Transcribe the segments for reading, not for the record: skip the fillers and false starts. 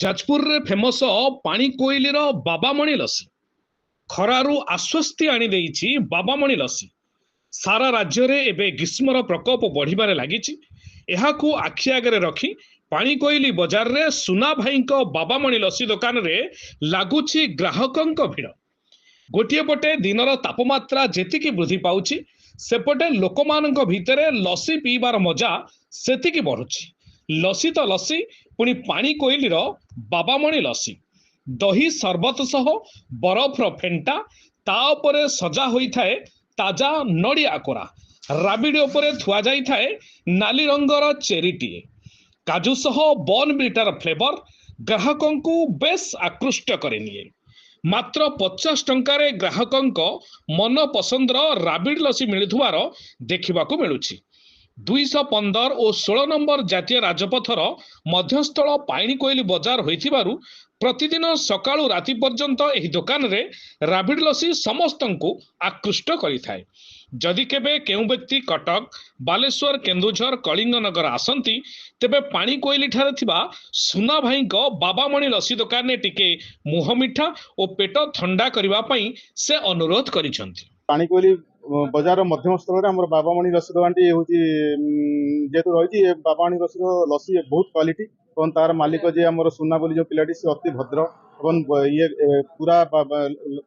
जाजपुर रे फेमस पानी कोइली बाबामणि लसी खरारु आश्वस्ति आनी देइछि बाबामणि लसी। सारा राज्य रे एबे ग्रीष्मर प्रकोप बढ़िबारे लागिछि। एहाकु आखि आगरे रखी पानी कोइली बजार रे सुना भाईंको बाबामणि लसी दुकान रे लागुछि ग्राहकंक भिड़। गोटिए पटे दिनर तापमात्रा जेतिकी वृद्धि पाउछि सेपटे लोकमानंक भितरे लसी पीबार मजा सेतिकी बढ़ुछि। लसी तो लसी पुणी पानी कोइलीर बाबामणि लसी दही सरबत सह बरफर फेंटा ता उपरे सजा होइथाए ताजा नड़िया कोरा राबिडी उपरे थुआ जाइथाए नाली रंगर चेरीटीए काजू सह बॉर्नविटार फ्लेवर ग्राहकंकु बेस आकृष्ट करेनिए। मात्र 50 टंकारे ग्राहकंक मन पसंदर राबिडी लसी मिलुथुवार देखिबाकू मिलुछि। 215 और 16 नंबर जातीय राजपथर मध्यस्थल पानी कोइली बजार होइथिबारु प्रतिदिन सकाळु राति पर्यंत एही दुकान रे राबिडी लसी समस्तंकु आकृष्ट करिथाए। जदि केबे केउ व्यक्ति कटक बालेश्वर केन्दुझर कलिंगनगर आसंती तेबे पानी कोइली ठारे थिबा सुना भाईंको बाबामणि लसी दुकान ने टिके मुह मिठा और पेट ठंडा करिबा पई से अनुरोध करिसंती। पानी कोइली बजार मध्यम स्तर में बाबामणि लसी दुकान टी हूँ जेहेतु रही बाबामणि लसी बहुत क्वालिटी और तार मालिक जी आम सुना बोली जो पिलाटी सी अति भद्र और ये पूरा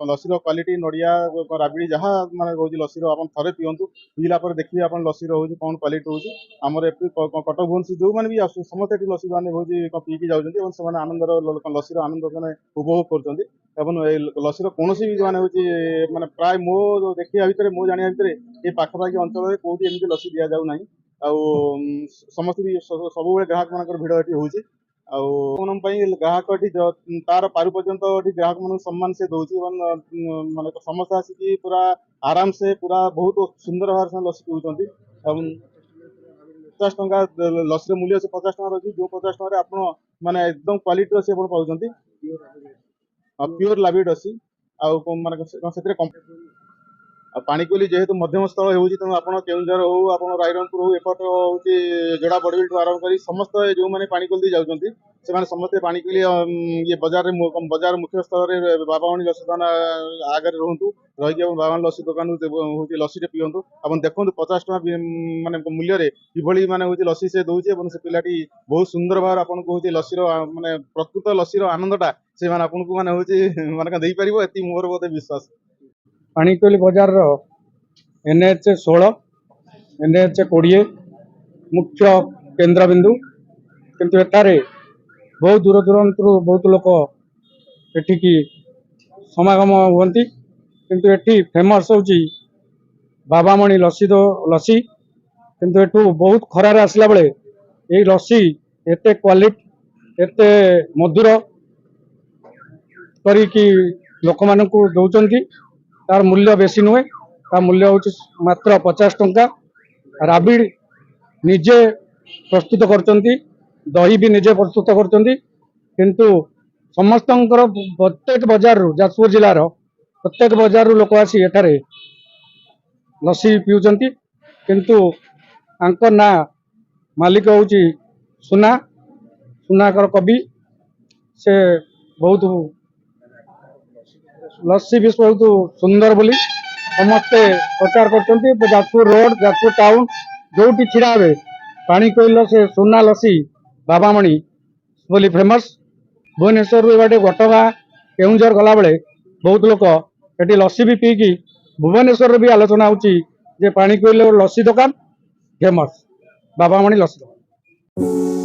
लसीर क्वालिटी नड़िया राबिड़ी जहाँ माने रोज लसीर आप थे पींतु पीला देखिए आप लसीर रोज कौन क्वालिटी रोज आमर कटक भुवनेश्वर जो मैंने भी समस्त लसी मैंने रोज पीकी जाऊँच आनंदर लसीर आनंद मैंने उपभोग कर लसीर कौन भी मैंने प्राय मो देखा भितर मो जाना भितर ये पाखापाखि अंचल कौटी एमती लसी दि जाऊ ना समस्त भी सब ग्राहक मान भिड़ ये हूँ ग्राहक तार पारु पर्यंत ग्राहक मान सम्मान से दौर माने समस्त आसिक पूरा आराम से पूरा बहुत सुंदर भाव से लसी पीउछंती। 50 टंका लसी मूल्य से 50 टंका रही जो 50 टंका आप माने एकदम क्वालिटी से पाउछंती प्योर लाबिड लसी आ पानी कोइली जेहेतु मध्यम स्थल हो तेणु आप केउंझर हो आप रायरंगपुर हो एपट हूँ जोड़ा बड़बिल आरंभ कर समस्त जो मैंने पानी कोइली जाऊँच से समस्त पानी कोइली ये बजार मुख्य स्थल में बाबामणि लसी दुकान आगे रुहतु रही बाबामणि लसी दुकान हूँ लसी पींतु आप देखो 50 टंका माने मूल्य कि माने हूँ लसी से दौचे से पिलाटी बहुत सुंदर भाव आपको हूँ लसीर माने प्रकृत लसीर आनंदटा से आपको माने हूँ माने दे पार ये मोर बोधे विश्वास। पानी कोइली बजार NH 16 NH 20 मुख्य केन्द्र बिंदु किंतु एठारे बहुत दूर दूरांतर बहुत लोक एठिकी समागम हुंती किंतु एठी फेमस होची बाबामणि लसी किंतु एठू बहुत खरार आसला बेले ये लसी एते क्वालिटी एते मधुर करी लोक मानकू दौचंती तार मूल्य बेसी नुहे तार मूल्य हूँ मात्र 50 टंका। राबिड़ निजे प्रस्तुत करचंती दही भी निजे प्रस्तुत करचंती किंतु समस्त प्रत्येक बजार जाजपुर जिलार प्रत्येक बजार लोक आसी एठारे लसी पीउचंती किंतु आंकर ना मालिक हूँ सुनाकर कवि से बहुत लस्सी भी बहुत सुंदर बोली समस्ते प्रचार करते जाजपुर रोड जाजपुर टाउन जो छिड़ा हे पानी कोइल से सुना लसी बाबामणि बोली फेमस। भुवनेश्वर बाटे घटगाँ केउंझर गला बेले बहुत लोक ये लस्सी भी पीकी भुवनेश्वर भी आलोचना होची पानी कोइल लस्सी दुकान फेमस बाबामणि लस्सी दुकान।